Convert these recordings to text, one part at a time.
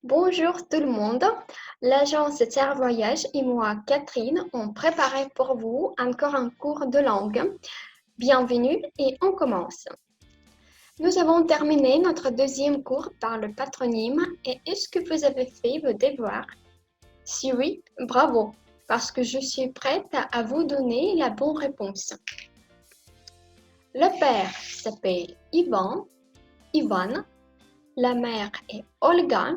Bonjour tout le monde. L'agence Terre Voyage et moi, Catherine, ont préparé pour vous encore un cours de langue. Bienvenue et on commence. Nous avons terminé notre deuxième cours par le patronyme et est-ce que vous avez fait vos devoirs? Si oui, bravo, parce que je suis prête à vous donner la bonne réponse. Le père s'appelle Ivan, la mère est Olga.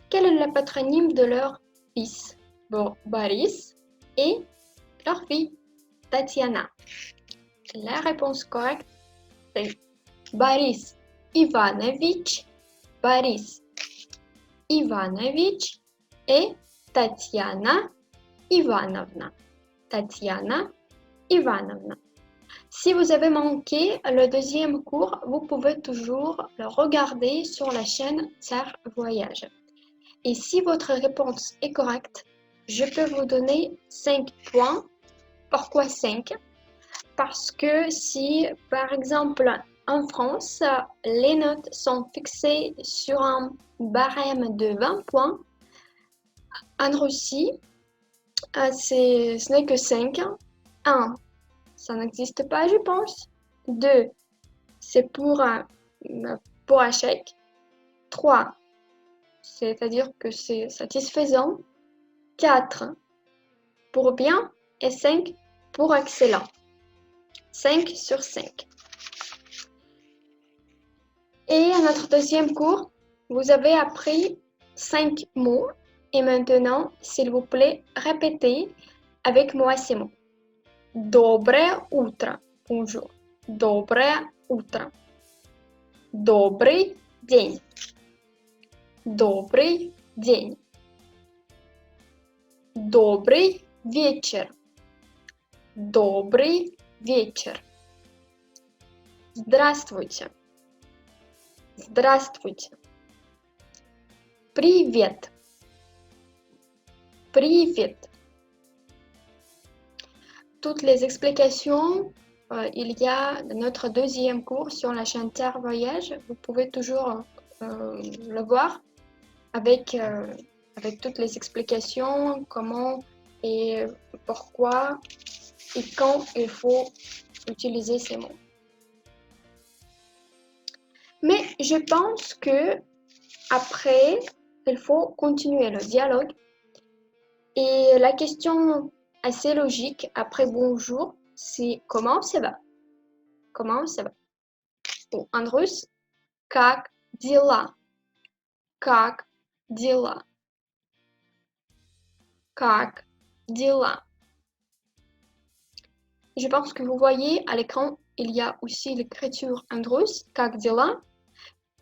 Quel est le patronyme de leur fils? Boris et leur fille Tatiana. La réponse correcte est Boris Ivanovitch, Boris Ivanovitch et Tatiana Ivanovna. Tatiana Ivanovna. Si vous avez manqué le deuxième cours, vous pouvez toujours le regarder sur la chaîne Tsar Voyage. Et si votre réponse est correcte, je peux vous donner 5 points. Pourquoi 5? Parce que si, par exemple, en France, les notes sont fixées sur un barème de 20 points, en Russie, ce n'est que 5. 1, ça n'existe pas, je pense. 2, c'est pour échec. 3, c'est-à-dire que c'est satisfaisant. 4 pour bien et 5 pour excellent. 5 sur 5. Et à notre deuxième cours, vous avez appris 5 mots. Et maintenant, s'il vous plaît, répétez avec moi ces mots. Доброе утро. Bonjour. Доброе утро. Добрый день. Добрый день. Добрый вечер. Добрый вечер. Здравствуйте. Здравствуйте. Привет. Привет. Toutes les explications, il y a notre deuxième cours sur la chaîne Terre Voyage. Vous pouvez toujours le voir avec toutes les explications, comment et pourquoi et quand il faut utiliser ces mots. Mais je pense que après, il faut continuer le dialogue. Et la question assez logique après bonjour, c'est comment ça va? Comment ça va? Ou en russe, как дела? Как дела? Как дела? Je pense que vous voyez à l'écran, il y a aussi l'écriture en russe, как дела,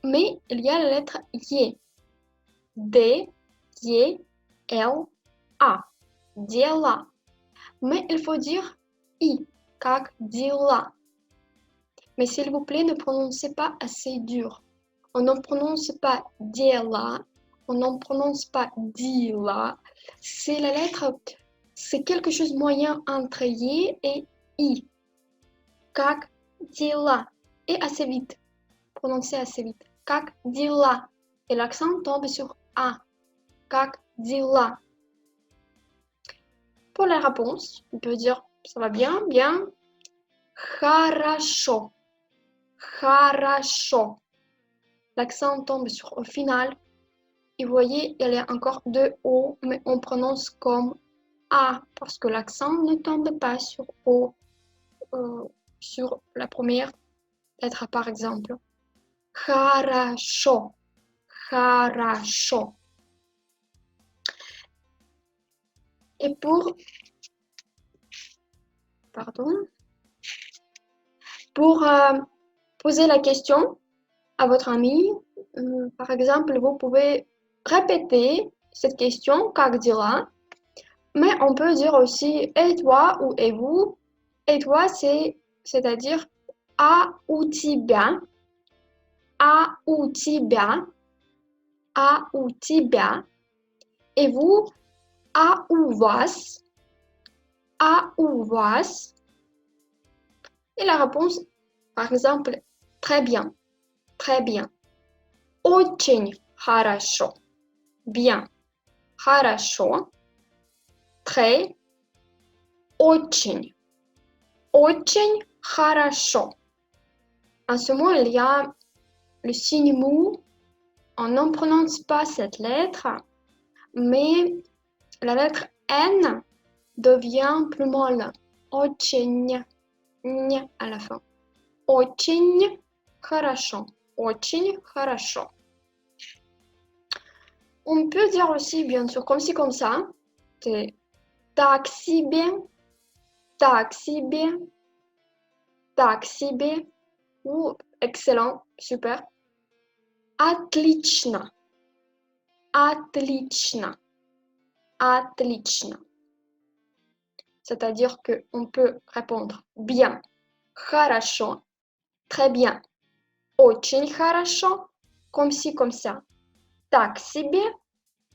mais il y a la lettre E. D, E, L, A. Дела. Mais il faut dire I, как дела. Mais s'il vous plaît, ne prononcez pas assez dur. On ne prononce pas dela, on ne prononce pas dila. C'est la lettre, c'est quelque chose moyen entre Y et I. Как дела. Et assez vite. Prononcez assez vite. Как дела. Et l'accent tombe sur A. Как дела. Pour la réponse, on peut dire ça va bien, bien. Хорошо. Хорошо. L'accent tombe sur au final. Et vous voyez, il y a encore deux O, mais on prononce comme A parce que l'accent ne tombe pas sur O, sur la première lettre par exemple. Хорошо. Хорошо. Et pour poser la question à votre ami, par exemple, vous pouvez répéter cette question, как дела? Mais on peut dire aussi et toi ou et vous. Et toi, c'est-à-dire а у тебя, а у тебя, а у тебя. Et vous, а у вас, а у вас. Et la réponse, par exemple, très bien, très bien. Очень хорошо, bien, хорошо, très, очень хорошо. En ce moment, il y a le signe mou. On ne prononce pas cette lettre, mais la lettre N devient plus molle. Очень, ñ à la fin. Очень хорошо. Очень хорошо. On peut dire aussi, bien sûr, comme ci, comme ça. C'est так себе, так себе, так себе. Ou excellent, super. Отлично, отлично, отлично. C'est-à-dire qu'on peut répondre bien, хорошо, très bien, очень хорошо, comme ci, comme ça. Так себе,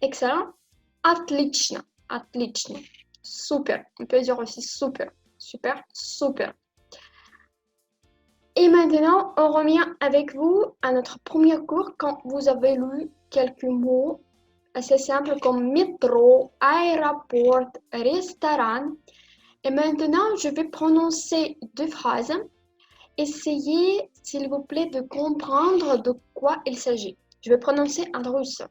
excellent, отлично, отлично, super. On peut dire aussi super, super, super. Et maintenant, on revient avec vous à notre premier cours quand vous avez lu quelques mots assez simples comme métro, aéroport, restaurant. Et maintenant, je vais prononcer deux phrases. Essayez, s'il vous plaît, de comprendre de quoi il s'agit. Je vais prononcer en russe.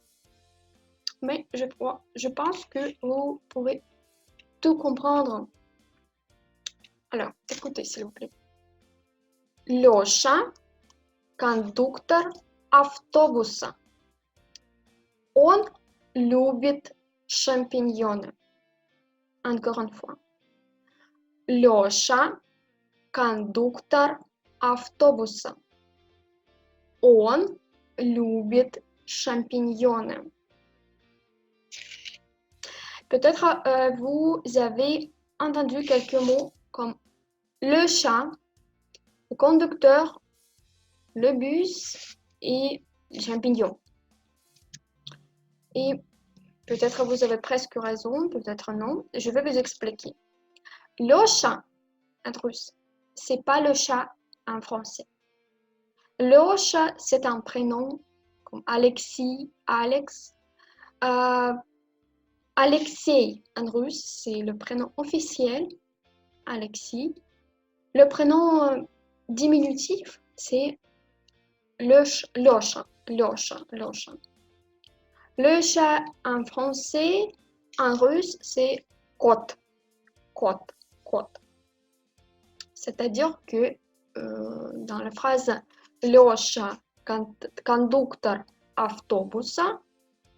Mais je pense que vous pouvez tout comprendre. Alors, écoutez, s'il vous plaît. Лёша, кондуктор автобуса. Он любит шампиньоны. Encore une fois. Лёша, кондуктор автобуса. Он любит шампиньоны. Peut-être vous avez entendu quelques mots comme le chat, le conducteur, le bus et les champignons. Et peut-être vous avez presque raison, peut-être non. Je vais vous expliquer. Le chat en russe, c'est pas le chat en français. Le chat, c'est un prénom comme Alexis, Alex. Alexei en russe, c'est le prénom officiel, Alexis. Le prénom diminutif, c'est Losha, Losha. Le chat en français, en russe, c'est Kot. C'est-à-dire que dans la phrase Losha, conducteur автобуса,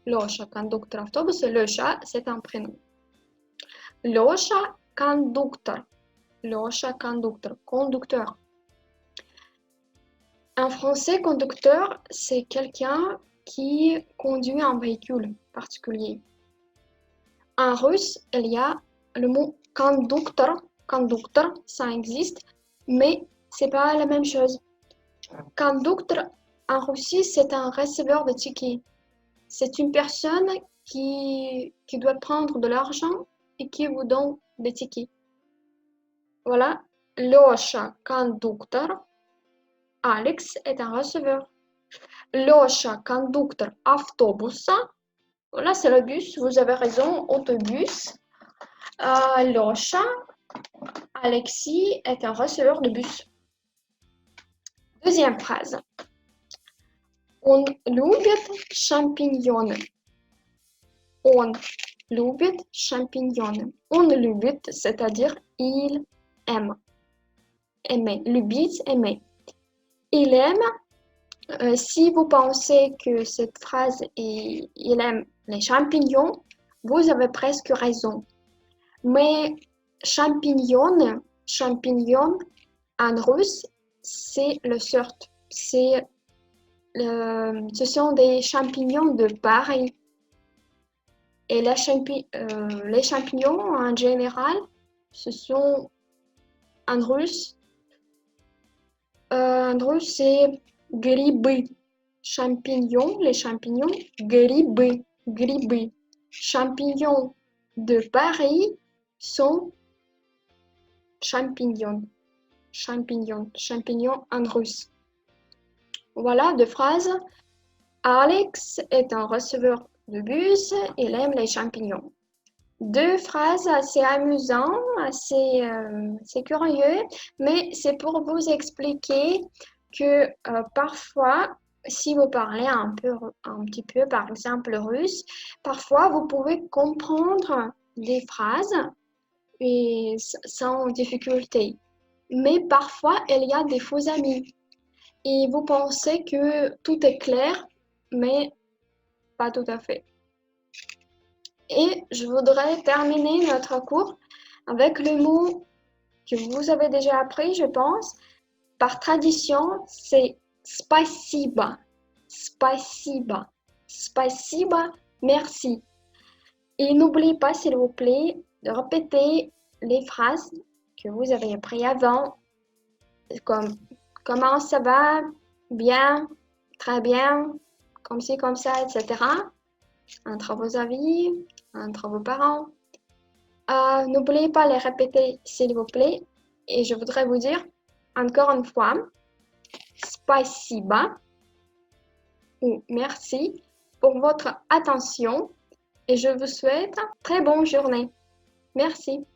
Лёша, кондуктор автобуса. Лёша, c'est un prénom. Лёша, кондуктор. Лёша, кондуктор. Conducteur. En français, conducteur, c'est quelqu'un qui conduit un véhicule particulier. En russe, il y a le mot conducteur. Conducteur, ça existe, mais c'est pas la même chose. Conducteur, en Russie, c'est un receveur de tickets. C'est une personne qui doit prendre de l'argent et qui vous donne des tickets. Voilà, Lёша, conducteur. Alex est un receveur. Lёша, conducteur автобуса. Voilà, c'est le bus, vous avez raison, autobus. Lёша, Alexis est un receveur de bus. Deuxième phrase. Он любит шампиньоны. Он любит шампиньоны. On любит, c'est-à-dire il aime. Aimer. Любить, aimer. Il aime. Si vous pensez que cette phrase est il aime les champignons, vous avez presque raison. Mais champignon en russe, c'est le sort. Ce sont des champignons de Paris. Et les champignons, en général, ce sont en russe, c'est грибы. Champignons, les champignons, грибы. Champignons de Paris sont champignons en russe. Voilà deux phrases. Alex est un receveur le bus, il aime les champignons. Deux phrases assez amusantes, assez curieux, mais c'est pour vous expliquer que parfois, si vous parlez un petit peu, par exemple, russe, parfois vous pouvez comprendre des phrases et sans difficulté. Mais parfois, il y a des faux amis et vous pensez que tout est clair, mais pas tout à fait. Et je voudrais terminer notre cours avec le mot que vous avez déjà appris, je pense. Par tradition, c'est spasiba. Spasiba. Spasiba, merci. Et n'oubliez pas, s'il vous plaît, de répéter les phrases que vous avez apprises avant, comme comment ça va, bien, très bien, comme ci, comme ça, etc. Entre vos amis, entre vos parents. N'oubliez pas de les répéter, s'il vous plaît. Et je voudrais vous dire encore une fois, spasiba ou merci pour votre attention et je vous souhaite une très bonne journée. Merci.